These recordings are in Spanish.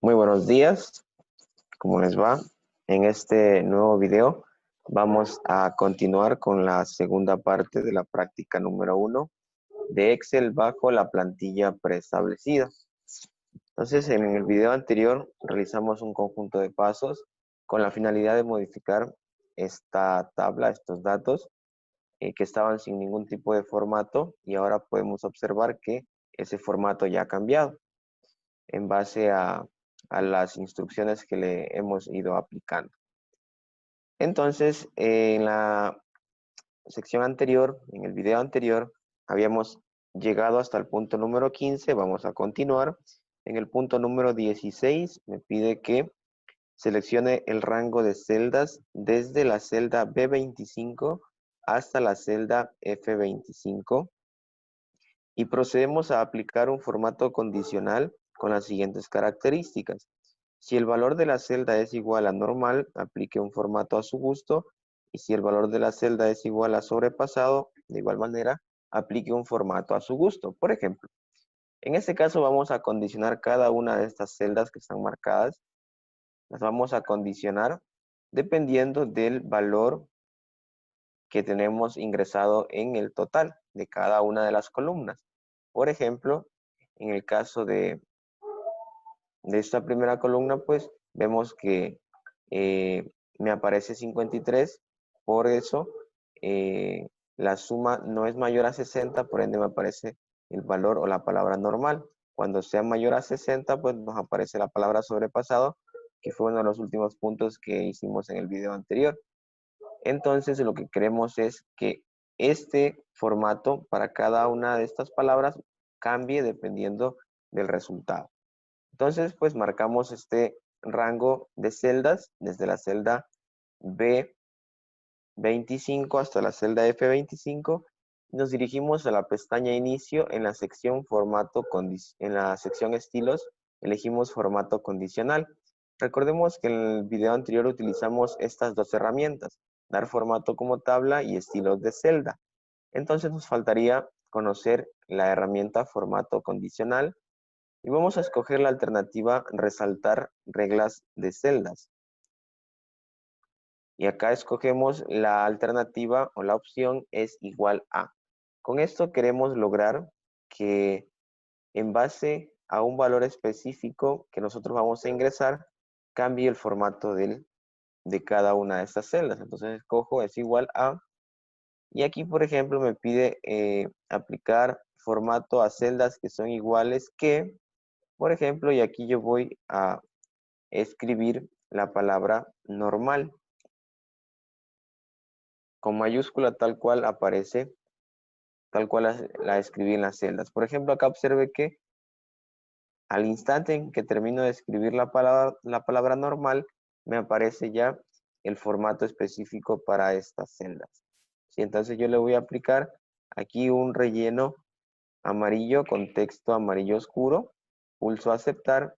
Muy buenos días, ¿cómo les va? En este nuevo video vamos a continuar con la segunda parte de la práctica número 1 de Excel bajo la plantilla preestablecida. Entonces, en el video anterior realizamos un conjunto de pasos con la finalidad de modificar esta tabla, estos datos que estaban sin ningún tipo de formato, y ahora podemos observar que ese formato ya ha cambiado en base a las instrucciones que le hemos ido aplicando. Entonces, en la sección anterior, en el video anterior, habíamos llegado hasta el punto número 15. Vamos a continuar. En el punto número 16 me pide que seleccione el rango de celdas desde la celda B25 hasta la celda F25 y procedemos a aplicar un formato condicional con las siguientes características. Si el valor de la celda es igual a normal, aplique un formato a su gusto, y si el valor de la celda es igual a sobrepasado, de igual manera, aplique un formato a su gusto. Por ejemplo, en este caso vamos a condicionar cada una de estas celdas que están marcadas. Las vamos a condicionar dependiendo del valor que tenemos ingresado en el total de cada una de las columnas. Por ejemplo, en el caso de esta primera columna, pues vemos que me aparece 53, por eso la suma no es mayor a 60, por ende me aparece el valor o la palabra normal. Cuando sea mayor a 60, pues nos aparece la palabra sobrepasado, que fue uno de los últimos puntos que hicimos en el video anterior. Entonces, lo que queremos es que este formato para cada una de estas palabras cambie dependiendo del resultado. Entonces, pues marcamos este rango de celdas desde la celda B25 hasta la celda F25. Nos dirigimos a la pestaña Inicio en la sección en la sección Estilos, elegimos Formato Condicional. Recordemos que en el video anterior utilizamos estas dos herramientas, dar formato como tabla y estilos de celda. Entonces nos faltaría conocer la herramienta Formato Condicional y vamos a escoger la alternativa Resaltar reglas de celdas. Y acá escogemos la alternativa o la opción es igual a. Con esto queremos lograr que en base a un valor específico que nosotros vamos a ingresar, cambie el formato de cada una de estas celdas. Entonces escojo es igual a. Y aquí, por ejemplo, me pide aplicar formato a celdas que son iguales que, por ejemplo, y aquí yo voy a escribir la palabra normal con mayúscula tal cual aparece, tal cual la escribí en las celdas. Por ejemplo, acá observe que al instante en que termino de escribir la palabra normal, me aparece ya el formato específico para estas celdas. ¿Sí? Entonces yo le voy a aplicar aquí un relleno amarillo con texto amarillo oscuro, pulso aceptar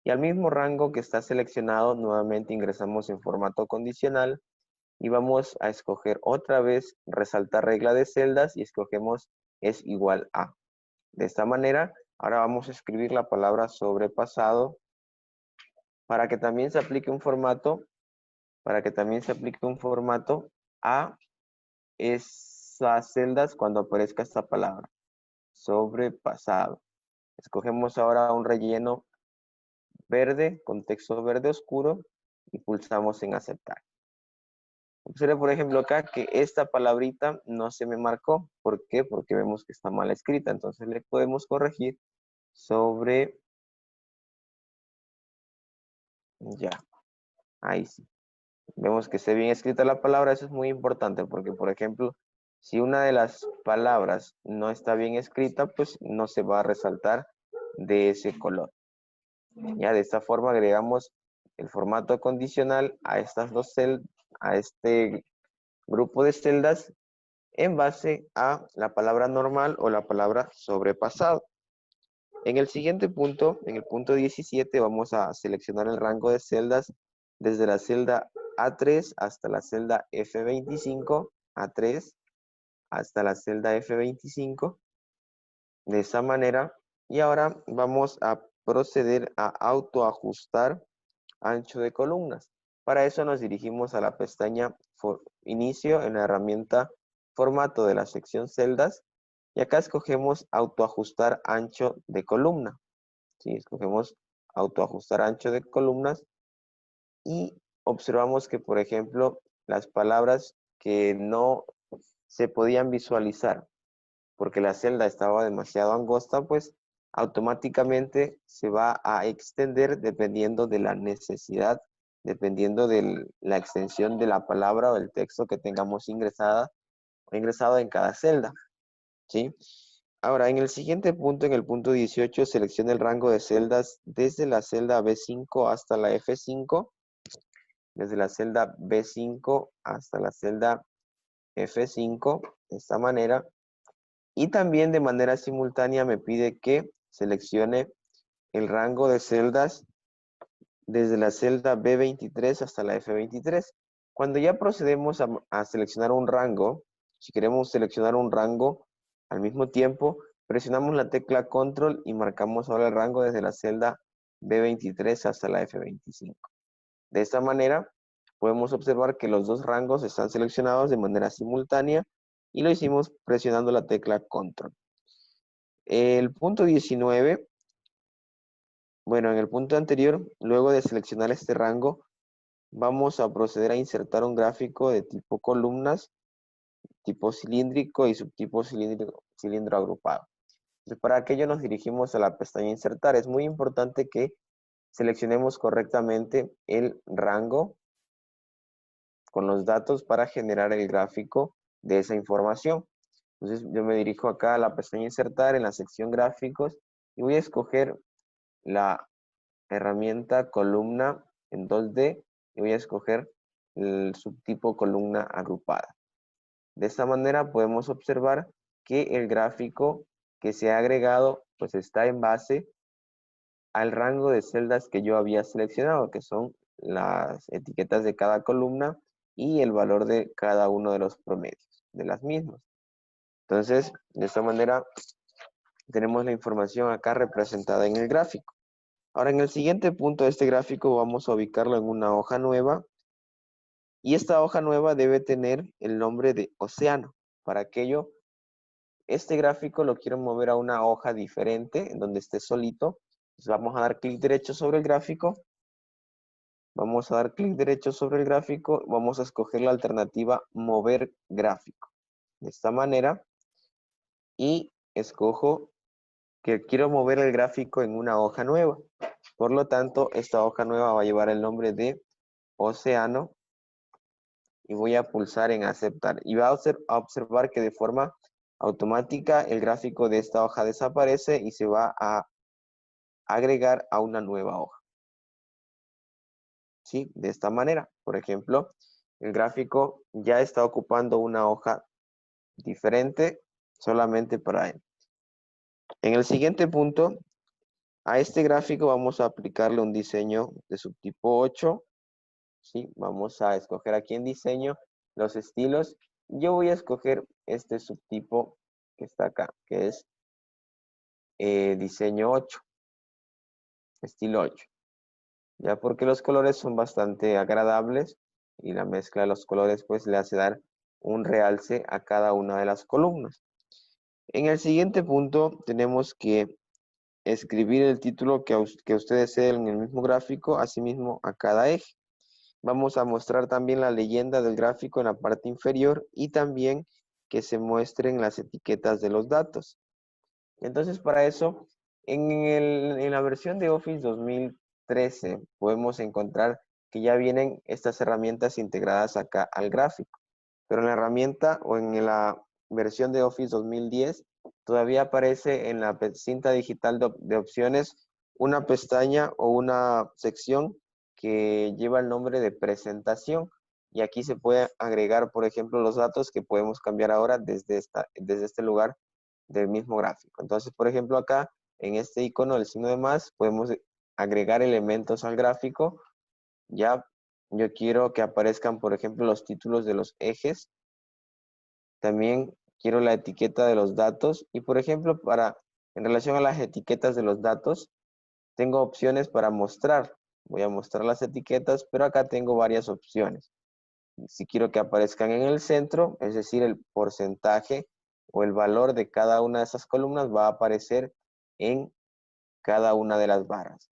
y al mismo rango que está seleccionado nuevamente ingresamos en formato condicional y vamos a escoger otra vez resaltar regla de celdas y escogemos es igual a. De esta manera, ahora vamos a escribir la palabra sobrepasado para que también se aplique un formato, a esas celdas cuando aparezca esta palabra, sobrepasado. Escogemos ahora un relleno verde con texto verde oscuro y pulsamos en aceptar. Observe, por ejemplo, acá que esta palabrita no se me marcó. ¿Por qué? Porque vemos que está mal escrita. Entonces le podemos corregir sobre... Ya, ahí sí. Vemos que esté bien escrita la palabra. Eso es muy importante porque, por ejemplo, si una de las palabras no está bien escrita, pues no se va a resaltar de ese color. Ya, de esta forma agregamos el formato condicional a estas dos celdas, a este grupo de celdas en base a la palabra normal o la palabra sobrepasado. En el siguiente punto, en el punto 17, vamos a seleccionar el rango de celdas desde la celda A3 hasta la celda F25, A3 hasta la celda F25, de esa manera. Y ahora vamos a proceder a autoajustar ancho de columnas. Para eso nos dirigimos a la pestaña Inicio en la herramienta Formato de la sección Celdas y acá escogemos Autoajustar ancho de columna. ¿Sí? Escogemos Autoajustar ancho de columnas y observamos que, por ejemplo, las palabras que no se podían visualizar porque la celda estaba demasiado angosta, pues automáticamente se va a extender dependiendo de la necesidad, dependiendo de la extensión de la palabra o el texto que tengamos ingresado en cada celda, ¿sí? Ahora, en el siguiente punto, en el punto 18, seleccione el rango de celdas desde la celda B5 hasta la F5, desde la celda B5 hasta la celda F5, de esta manera. Y también de manera simultánea me pide que seleccione el rango de celdas desde la celda B23 hasta la F23. Cuando ya procedemos a seleccionar un rango, si queremos seleccionar un rango al mismo tiempo, presionamos la tecla Control y marcamos ahora el rango desde la celda B23 hasta la F25. De esta manera, podemos observar que los dos rangos están seleccionados de manera simultánea y lo hicimos presionando la tecla Control. El punto 19, bueno, en el punto anterior, luego de seleccionar este rango, vamos a proceder a insertar un gráfico de tipo columnas, tipo cilíndrico y subtipo cilindro agrupado. Entonces, para aquello nos dirigimos a la pestaña Insertar. Es muy importante que seleccionemos correctamente el rango con los datos para generar el gráfico de esa información. Entonces, yo me dirijo acá a la pestaña Insertar en la sección Gráficos y voy a escoger la herramienta columna en 2D y voy a escoger el subtipo columna agrupada. De esta manera podemos observar que el gráfico que se ha agregado pues está en base al rango de celdas que yo había seleccionado, que son las etiquetas de cada columna y el valor de cada uno de los promedios de las mismas. Entonces, de esta manera tenemos la información acá representada en el gráfico. Ahora, en el siguiente punto de este gráfico vamos a ubicarlo en una hoja nueva y esta hoja nueva debe tener el nombre de océano. Para aquello, este gráfico lo quiero mover a una hoja diferente, en donde esté solito. Entonces vamos a dar clic derecho sobre el gráfico. Vamos a dar clic derecho sobre el gráfico. Vamos a escoger la alternativa mover gráfico. De esta manera. Y escojo que quiero mover el gráfico en una hoja nueva. Por lo tanto, esta hoja nueva va a llevar el nombre de océano y voy a pulsar en aceptar. Y va a observar que de forma automática el gráfico de esta hoja desaparece y se va a agregar a una nueva hoja. ¿Sí? De esta manera, por ejemplo, el gráfico ya está ocupando una hoja diferente solamente para él. En el siguiente punto, a este gráfico vamos a aplicarle un diseño de subtipo 8. ¿Sí? Vamos a escoger aquí en diseño los estilos. Yo voy a escoger este subtipo que está acá, que es diseño 8, estilo 8. Ya porque los colores son bastante agradables y la mezcla de los colores pues le hace dar un realce a cada una de las columnas. En el siguiente punto tenemos que escribir el título que ustedes deseen en el mismo gráfico, asimismo a cada eje. Vamos a mostrar también la leyenda del gráfico en la parte inferior y también que se muestren las etiquetas de los datos. Entonces, para eso, en la versión de Office 2013 podemos encontrar que ya vienen estas herramientas integradas acá al gráfico. Pero en la herramienta o en la versión de Office 2010 todavía aparece en la cinta digital de opciones una pestaña o una sección que lleva el nombre de presentación. Y aquí se puede agregar, por ejemplo, los datos que podemos cambiar ahora desde este lugar del mismo gráfico. Entonces, por ejemplo, acá en este icono del signo de más, podemos agregar elementos al gráfico. Ya yo quiero que aparezcan, por ejemplo, los títulos de los ejes. También quiero la etiqueta de los datos. Y, por ejemplo, en relación a las etiquetas de los datos, tengo opciones para mostrar. Voy a mostrar las etiquetas, pero acá tengo varias opciones. Si quiero que aparezcan en el centro, es decir, el porcentaje o el valor de cada una de esas columnas va a aparecer en cada una de las barras.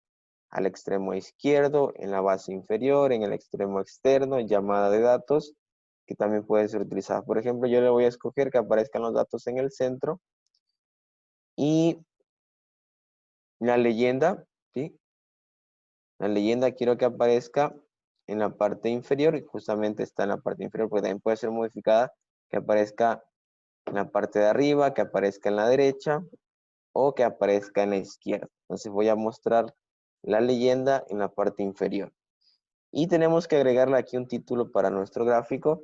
Al extremo izquierdo, en la base inferior, en el extremo externo, llamada de datos, que también puede ser utilizada. Por ejemplo, yo le voy a escoger que aparezcan los datos en el centro y la leyenda, ¿sí? La leyenda quiero que aparezca en la parte inferior y justamente está en la parte inferior, porque también puede ser modificada, que aparezca en la parte de arriba, que aparezca en la derecha o que aparezca en la izquierda. Entonces voy a mostrar la leyenda en la parte inferior. Y tenemos que agregarle aquí un título para nuestro gráfico.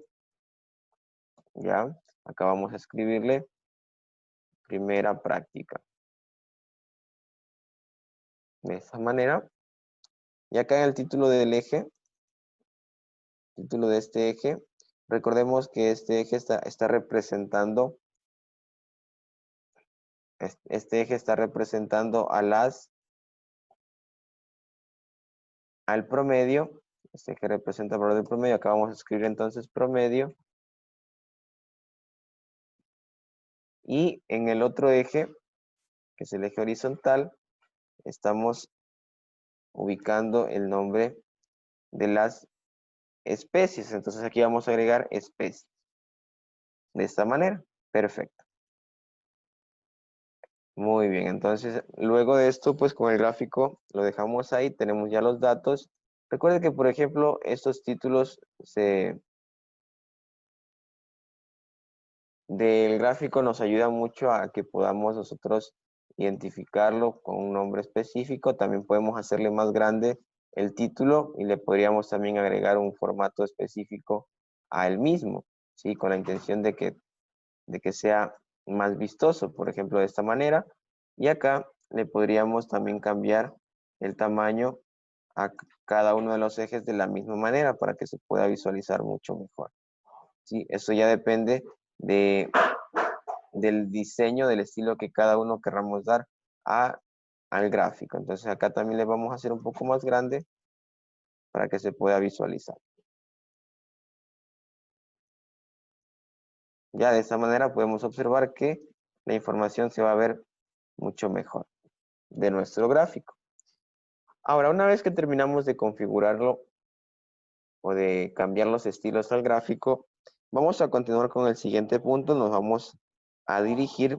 Ya, acá vamos a escribirle primera práctica. De esa manera. Y acá en el título del eje, título de este eje, recordemos que este eje está representando, este eje está representando al promedio. Este eje representa el valor del promedio. Acá vamos a escribir entonces promedio. Y en el otro eje, que es el eje horizontal, estamos ubicando el nombre de las especies. Entonces aquí vamos a agregar especies. De esta manera. Perfecto. Muy bien. Entonces, luego de esto, pues con el gráfico lo dejamos ahí. Tenemos ya los datos. Recuerde que, por ejemplo, estos títulos del gráfico nos ayudan mucho a que podamos nosotros identificarlo con un nombre específico. También podemos hacerle más grande el título y le podríamos también agregar un formato específico a él mismo, ¿sí? Con la intención de que sea más vistoso, por ejemplo, de esta manera. Y acá le podríamos también cambiar el tamaño a cada uno de los ejes de la misma manera para que se pueda visualizar mucho mejor. ¿Sí? Eso ya depende del diseño, del estilo que cada uno querramos dar al gráfico. Entonces acá también le vamos a hacer un poco más grande para que se pueda visualizar. Ya de esta manera podemos observar que la información se va a ver mucho mejor de nuestro gráfico. Ahora, una vez que terminamos de configurarlo o de cambiar los estilos al gráfico, vamos a continuar con el siguiente punto. Nos vamos a dirigir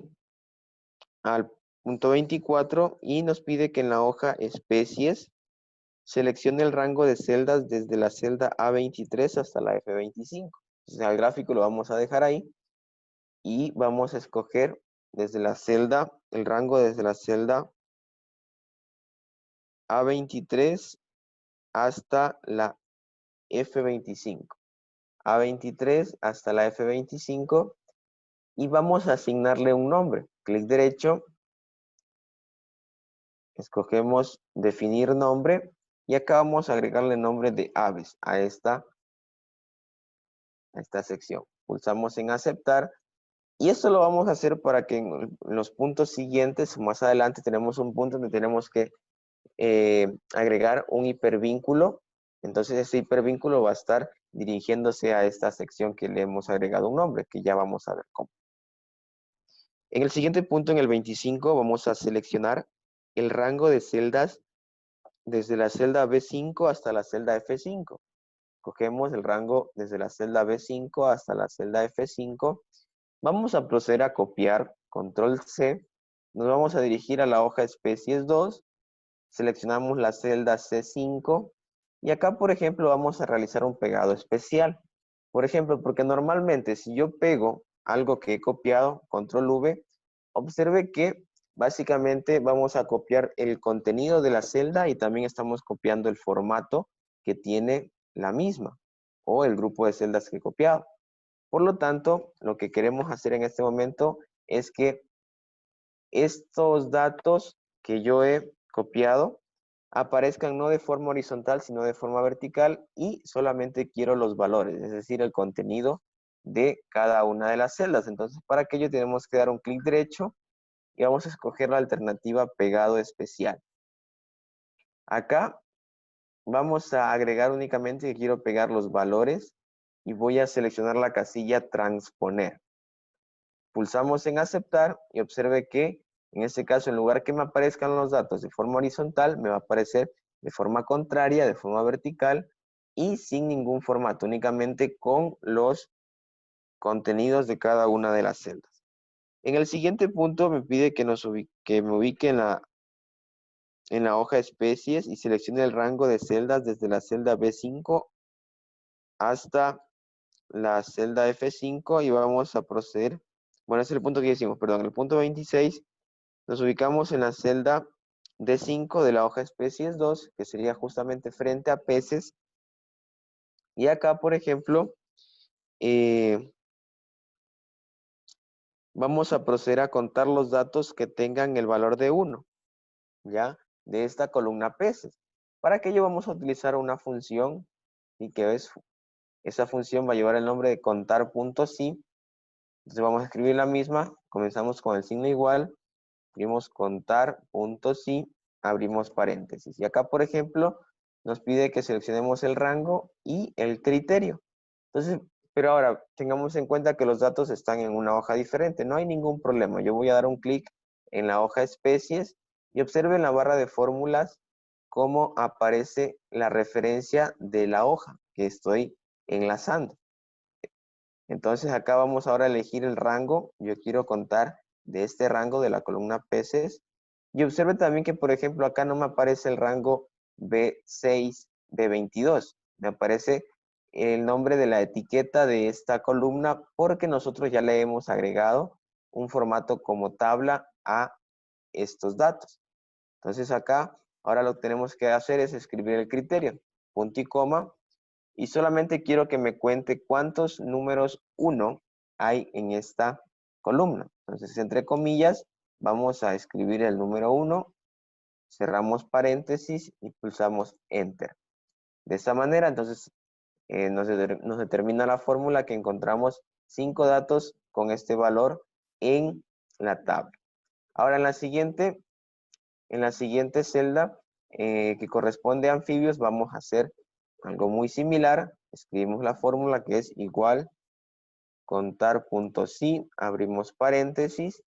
al punto 24 y nos pide que en la hoja especies seleccione el rango de celdas desde la celda A23 hasta la F25. Entonces, al gráfico lo vamos a dejar ahí y vamos a escoger desde la celda, el rango desde la celda A23 hasta la F25. A23 hasta la F25 y vamos a asignarle un nombre. Clic derecho, escogemos definir nombre y acá vamos a agregarle nombre de aves a esta sección. Pulsamos en aceptar y esto lo vamos a hacer para que en los puntos siguientes, más adelante tenemos un punto donde tenemos que agregar un hipervínculo. Entonces este hipervínculo va a estar dirigiéndose a esta sección que le hemos agregado un nombre, que ya vamos a ver cómo. En el siguiente punto, en el 25, vamos a seleccionar el rango de celdas desde la celda B5 hasta la celda F5. Cogemos el rango desde la celda B5 hasta la celda F5. Vamos a proceder a copiar, control C. Nos vamos a dirigir a la hoja especies 2. Seleccionamos la celda C5. Y acá, por ejemplo, vamos a realizar un pegado especial. Por ejemplo, porque normalmente si yo pego algo que he copiado, control V, observe que básicamente vamos a copiar el contenido de la celda y también estamos copiando el formato que tiene la misma o el grupo de celdas que he copiado. Por lo tanto, lo que queremos hacer en este momento es que estos datos que yo he copiado aparezcan no de forma horizontal, sino de forma vertical y solamente quiero los valores, es decir, el contenido de cada una de las celdas. Entonces, para aquello tenemos que dar un clic derecho y vamos a escoger la alternativa pegado especial. Acá vamos a agregar únicamente que quiero pegar los valores y voy a seleccionar la casilla transponer. Pulsamos en aceptar y observe que en este caso, en lugar que me aparezcan los datos de forma horizontal, me va a aparecer de forma contraria, de forma vertical y sin ningún formato, únicamente con los contenidos de cada una de las celdas. En el siguiente punto me pide que me ubique en la hoja especies y seleccione el rango de celdas desde la celda B5 hasta la celda F5 y vamos a proceder. Bueno, ese es el punto que hicimos, perdón. El punto 26 nos ubicamos en la celda D5 de la hoja especies 2, que sería justamente frente a peces. Y acá, por ejemplo, vamos a proceder a contar los datos que tengan el valor de 1, ¿ya? De esta columna peces. Para aquello vamos a utilizar una función y que esa función va a llevar el nombre de contar.si. Entonces vamos a escribir la misma, comenzamos con el signo igual, escribimos contar.si, abrimos paréntesis. Y acá, por ejemplo, nos pide que seleccionemos el rango y el criterio. Entonces, pero ahora tengamos en cuenta que los datos están en una hoja diferente, no hay ningún problema. Yo voy a dar un clic en la hoja especies y observen en la barra de fórmulas cómo aparece la referencia de la hoja que estoy enlazando. Entonces acá vamos ahora a elegir el rango. Yo quiero contar de este rango de la columna peces. Y observe también que, por ejemplo, acá no me aparece el rango B6, B22. Me aparece el nombre de la etiqueta de esta columna porque nosotros ya le hemos agregado un formato como tabla a estos datos. Entonces acá, ahora lo que tenemos que hacer es escribir el criterio, punto y coma, y solamente quiero que me cuente cuántos números 1 hay en esta columna. Entonces, entre comillas, vamos a escribir el número 1, cerramos paréntesis y pulsamos Enter. De esta manera, entonces, nos determina la fórmula que encontramos 5 datos con este valor en la tabla. Ahora, en la siguiente celda que corresponde a anfibios, vamos a hacer algo muy similar. Escribimos la fórmula que es igual contar.si, abrimos paréntesis,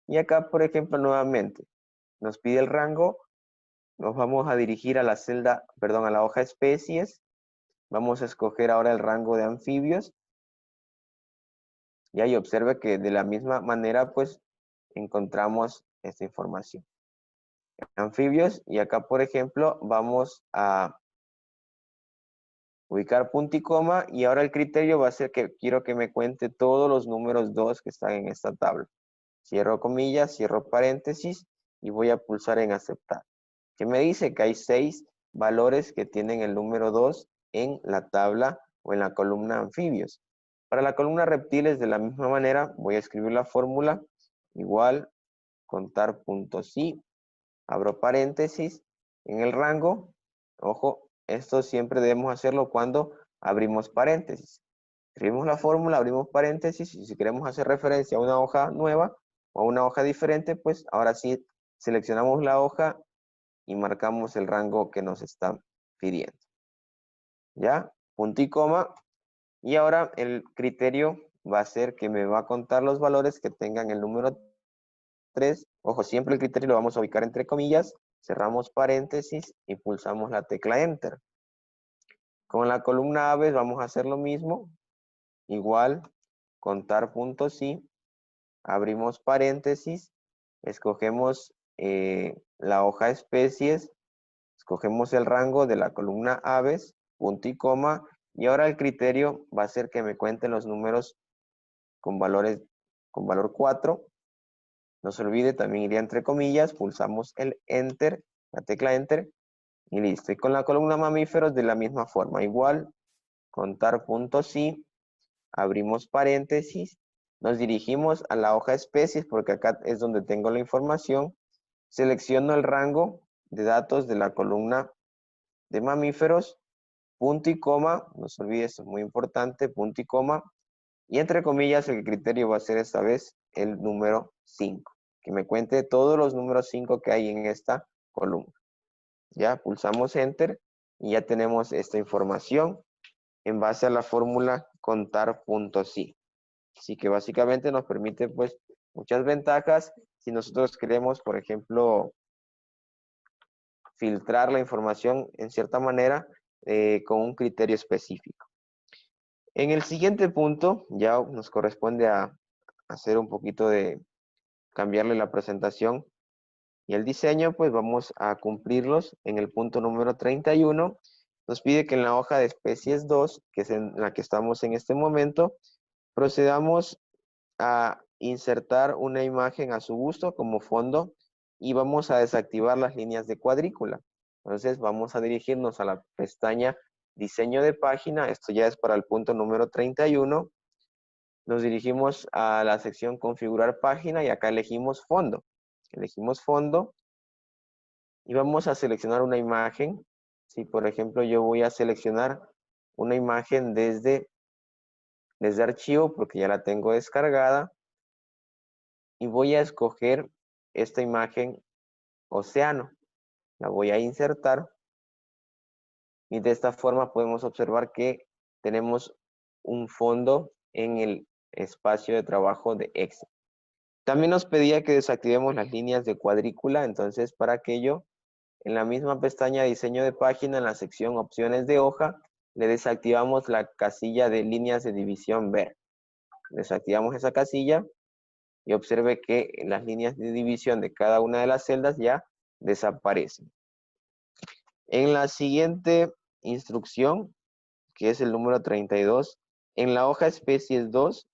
y acá, por ejemplo, nuevamente, nos pide el rango, nos vamos a dirigir a la celda, perdón, a la hoja especies, vamos a escoger ahora el rango de anfibios, y ahí observe que de la misma manera, pues, encontramos esta información. Anfibios, y acá, por ejemplo, vamos a ubicar punto y coma, y ahora el criterio va a ser que quiero que me cuente todos los números 2 que están en esta tabla. Cierro comillas, cierro paréntesis y voy a pulsar en aceptar. Que me dice que hay 6 valores que tienen el número 2 en la tabla o en la columna anfibios. Para la columna reptiles, de la misma manera, voy a escribir la fórmula igual contar.si, abro paréntesis, en el rango, ojo, esto siempre debemos hacerlo cuando abrimos paréntesis. Escribimos la fórmula, abrimos paréntesis, y si queremos hacer referencia a una hoja nueva o a una hoja diferente, pues ahora sí seleccionamos la hoja y marcamos el rango que nos están pidiendo. ¿Ya? Punto y coma. Y ahora el criterio va a ser que me va a contar los valores que tengan el número 3. Ojo, siempre el criterio lo vamos a ubicar entre comillas, cerramos paréntesis y pulsamos la tecla Enter. Con la columna aves vamos a hacer lo mismo, igual, contar.si, abrimos paréntesis, escogemos la hoja especies, escogemos el rango de la columna aves, punto y coma, y ahora el criterio va a ser que me cuenten los números con valor 4. No se olvide, también iría entre comillas, pulsamos el Enter, la tecla Enter, y listo. Y con la columna mamíferos de la misma forma, igual, contar.si, abrimos paréntesis, nos dirigimos a la hoja especies porque acá es donde tengo la información, selecciono el rango de datos de la columna de mamíferos, punto y coma, no se olvide, esto es muy importante, punto y coma, y entre comillas el criterio va a ser esta vez el número 5, que me cuente todos los números 5 que hay en esta columna. Ya pulsamos Enter y ya tenemos esta información en base a la fórmula contar.si. Así que básicamente nos permite pues muchas ventajas si nosotros queremos, por ejemplo, filtrar la información en cierta manera con un criterio específico. En el siguiente punto ya nos corresponde a hacer un poquito de cambiarle la presentación y el diseño, pues vamos a cumplirlos en el punto número 31. Nos pide que en la hoja de especies 2, que es en la que estamos en este momento, procedamos a insertar una imagen a su gusto como fondo y vamos a desactivar las líneas de cuadrícula. Entonces vamos a dirigirnos a la pestaña diseño de página. Esto ya es para el punto número 31. Nos dirigimos a la sección configurar página y acá elegimos fondo. Elegimos fondo y vamos a seleccionar una imagen. Si por ejemplo yo voy a seleccionar una imagen desde archivo porque ya la tengo descargada y voy a escoger esta imagen océano. La voy a insertar y de esta forma podemos observar que tenemos un fondo en el espacio de trabajo de Excel. También nos pedía que desactivemos las líneas de cuadrícula, entonces para aquello, en la misma pestaña diseño de página, en la sección opciones de hoja, le desactivamos la casilla de líneas de división ver. Desactivamos esa casilla y observe que las líneas de división de cada una de las celdas ya desaparecen. En la siguiente instrucción, que es el número 32, en la hoja especies 2,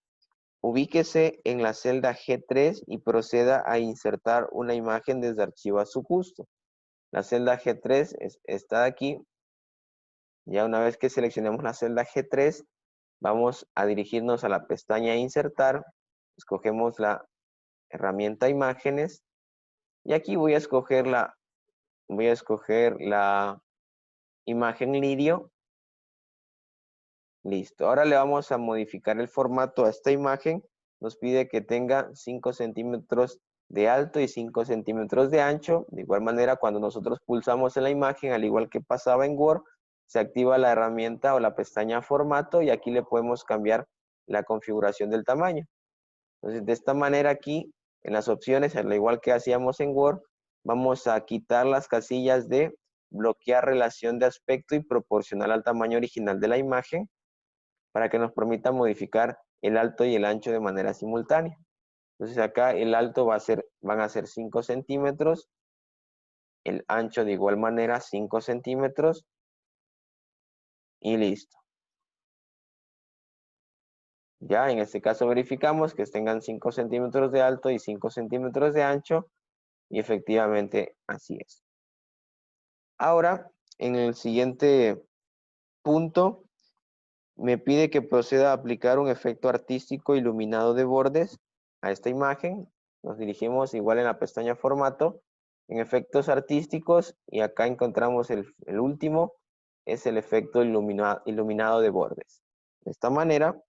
ubíquese en la celda G3 y proceda a insertar una imagen desde archivo a su gusto. La celda G3 está aquí. Ya una vez que seleccionemos la celda G3, vamos a dirigirnos a la pestaña Insertar. Escogemos la herramienta Imágenes y aquí voy a escoger la imagen lirio. Listo. Ahora le vamos a modificar el formato a esta imagen. Nos pide que tenga 5 centímetros de alto y 5 centímetros de ancho. De igual manera, cuando nosotros pulsamos en la imagen, al igual que pasaba en Word, se activa la herramienta o la pestaña formato y aquí le podemos cambiar la configuración del tamaño. Entonces, de esta manera aquí, en las opciones, al igual que hacíamos en Word, vamos a quitar las casillas de bloquear relación de aspecto y proporcional al tamaño original de la imagen para que nos permita modificar el alto y el ancho de manera simultánea. Entonces acá el alto van a ser 5 centímetros, el ancho de igual manera 5 centímetros y listo. Ya en este caso verificamos que tengan 5 centímetros de alto y 5 centímetros de ancho y efectivamente así es. Ahora, en el siguiente punto, me pide que proceda a aplicar un efecto artístico iluminado de bordes a esta imagen. Nos dirigimos igual en la pestaña formato, en efectos artísticos y acá encontramos el último, es el efecto iluminado de bordes. De esta manera,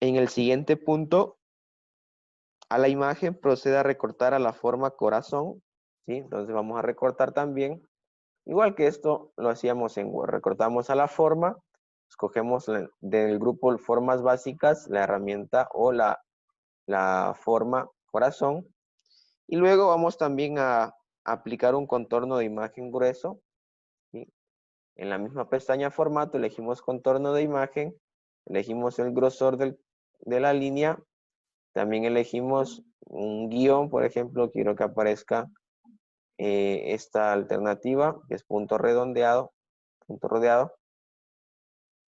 en el siguiente punto, a la imagen proceda a recortar a la forma corazón, ¿sí? Entonces vamos a recortar también. Igual que esto lo hacíamos en Word, recortamos a la forma, escogemos del grupo formas básicas, la herramienta o la forma corazón, y luego vamos también a aplicar un contorno de imagen grueso, ¿sí? En la misma pestaña formato elegimos contorno de imagen, elegimos el grosor de la línea, también elegimos un guión, por ejemplo, quiero que aparezca esta alternativa, que es punto rodeado,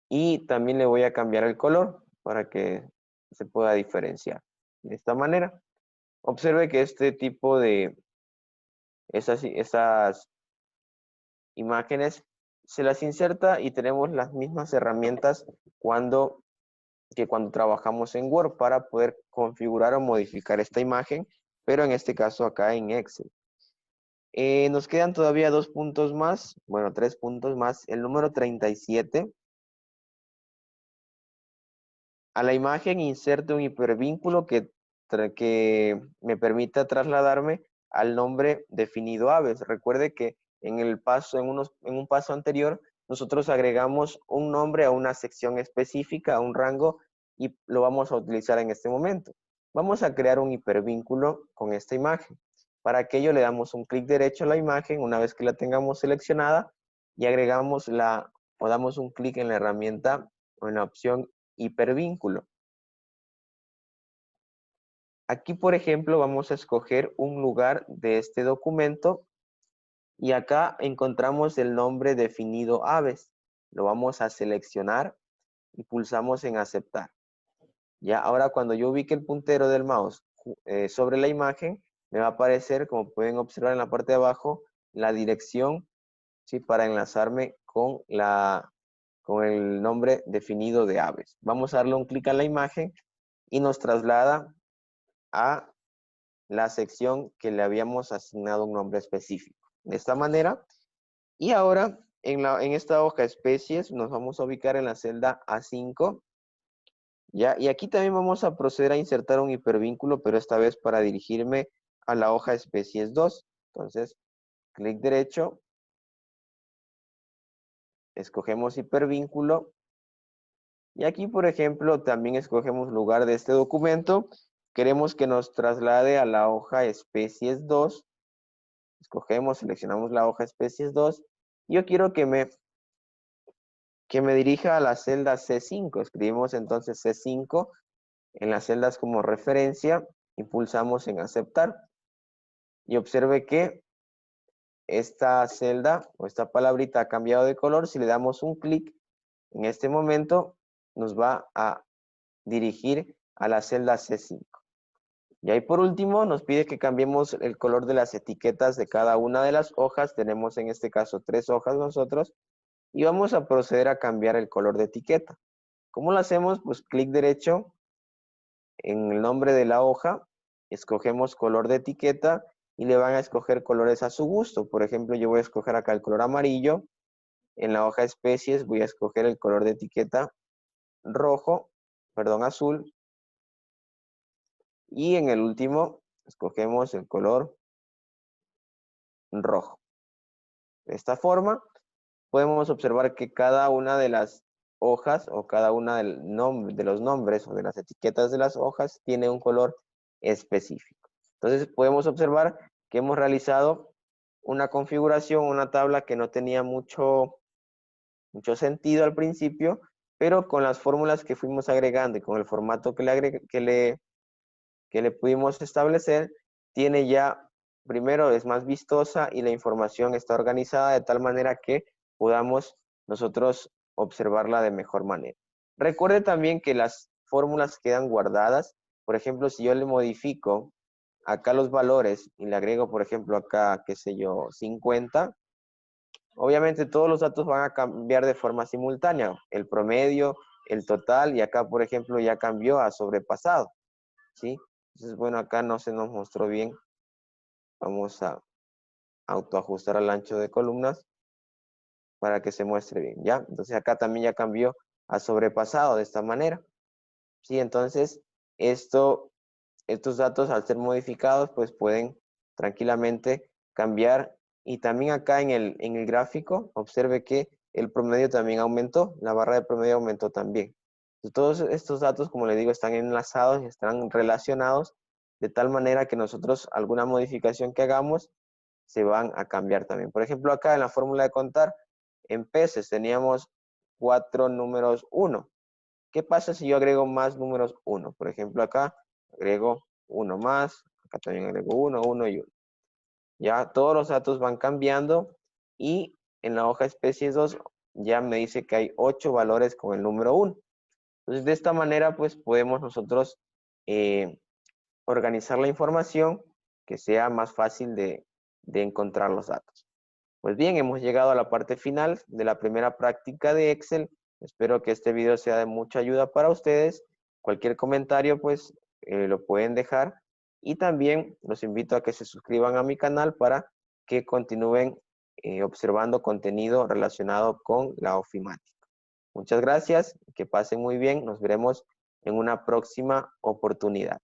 y también le voy a cambiar el color para que se pueda diferenciar. De esta manera, observe que este tipo de esas imágenes se las inserta y tenemos las mismas herramientas que cuando trabajamos en Word para poder configurar o modificar esta imagen, pero en este caso acá en Excel. Nos quedan todavía 2 puntos más, bueno, 3 puntos más. El número 37. A la imagen inserte un hipervínculo que me permita trasladarme al nombre definido aves. Recuerde que en un paso anterior, nosotros agregamos un nombre a una sección específica, a un rango, y lo vamos a utilizar en este momento. Vamos a crear un hipervínculo con esta imagen. Para aquello le damos un clic derecho a la imagen una vez que la tengamos seleccionada y agregamos o damos un clic en la herramienta o en la opción hipervínculo. Aquí, por ejemplo, vamos a escoger un lugar de este documento y acá encontramos el nombre definido aves. Lo vamos a seleccionar y pulsamos en aceptar. Ya, ahora cuando yo ubique el puntero del mouse sobre la imagen, me va a aparecer, como pueden observar en la parte de abajo, la dirección, ¿sí? Para enlazarme con el nombre definido de aves. Vamos a darle un clic a la imagen y nos traslada a la sección que le habíamos asignado un nombre específico. De esta manera, y ahora en esta hoja especies nos vamos a ubicar en la celda A5. ¿Ya? Y aquí también vamos a proceder a insertar un hipervínculo, pero esta vez para dirigirme a la hoja especies 2. Entonces, clic derecho, escogemos hipervínculo. Y aquí, por ejemplo, también escogemos lugar de este documento. Queremos que nos traslade a la hoja especies 2. Escogemos, seleccionamos la hoja especies 2. Yo quiero que me dirija a la celda C5. Escribimos entonces C5 en las celdas como referencia y pulsamos en aceptar. Y observe que esta celda o esta palabrita ha cambiado de color. Si le damos un clic en este momento, nos va a dirigir a la celda C5. Y ahí por último nos pide que cambiemos el color de las etiquetas de cada una de las hojas. Tenemos en este caso 3 hojas nosotros. Y vamos a proceder a cambiar el color de etiqueta. ¿Cómo lo hacemos? Pues clic derecho en el nombre de la hoja, escogemos color de etiqueta y le van a escoger colores a su gusto. Por ejemplo, yo voy a escoger acá el color amarillo. En la hoja especies voy a escoger el color de etiqueta azul. Y en el último escogemos el color rojo. De esta forma podemos observar que cada una de las hojas o cada una de los nombres o de las etiquetas de las hojas tiene un color específico. Entonces podemos observar que hemos realizado una configuración, una tabla que no tenía mucho sentido al principio, pero con las fórmulas que fuimos agregando y con el formato que le pudimos establecer, tiene ya, primero es más vistosa y la información está organizada de tal manera que podamos nosotros observarla de mejor manera. Recuerde también que las fórmulas quedan guardadas. Por ejemplo, si yo le modifico acá los valores y le agrego, por ejemplo, acá, qué sé yo, 50, obviamente todos los datos van a cambiar de forma simultánea. El promedio, el total, y acá, por ejemplo, ya cambió a sobrepasado, ¿sí? Entonces, bueno, acá no se nos mostró bien. Vamos a autoajustar al ancho de columnas para que se muestre bien, ¿ya? Entonces acá también ya cambió a sobrepasado de esta manera. Sí, entonces estos datos al ser modificados pues pueden tranquilamente cambiar. Y también acá en el gráfico observe que el promedio también aumentó, la barra de promedio aumentó también. Entonces, todos estos datos, como le digo, están enlazados y están relacionados de tal manera que nosotros alguna modificación que hagamos se van a cambiar también. Por ejemplo, acá en la fórmula de contar, en peces teníamos 4 números 1. ¿Qué pasa si yo agrego más números 1? Por ejemplo, acá agrego 1 más, acá también agrego 1, 1 y 1. Ya todos los datos van cambiando y en la hoja especies 2 ya me dice que hay 8 valores con el número 1. Entonces, de esta manera, pues podemos nosotros organizar la información que sea más fácil de encontrar los datos. Pues bien, hemos llegado a la parte final de la primera práctica de Excel. Espero que este video sea de mucha ayuda para ustedes. Cualquier comentario, pues, lo pueden dejar. Y también los invito a que se suscriban a mi canal para que continúen observando contenido relacionado con la ofimática. Muchas gracias, que pasen muy bien. Nos veremos en una próxima oportunidad.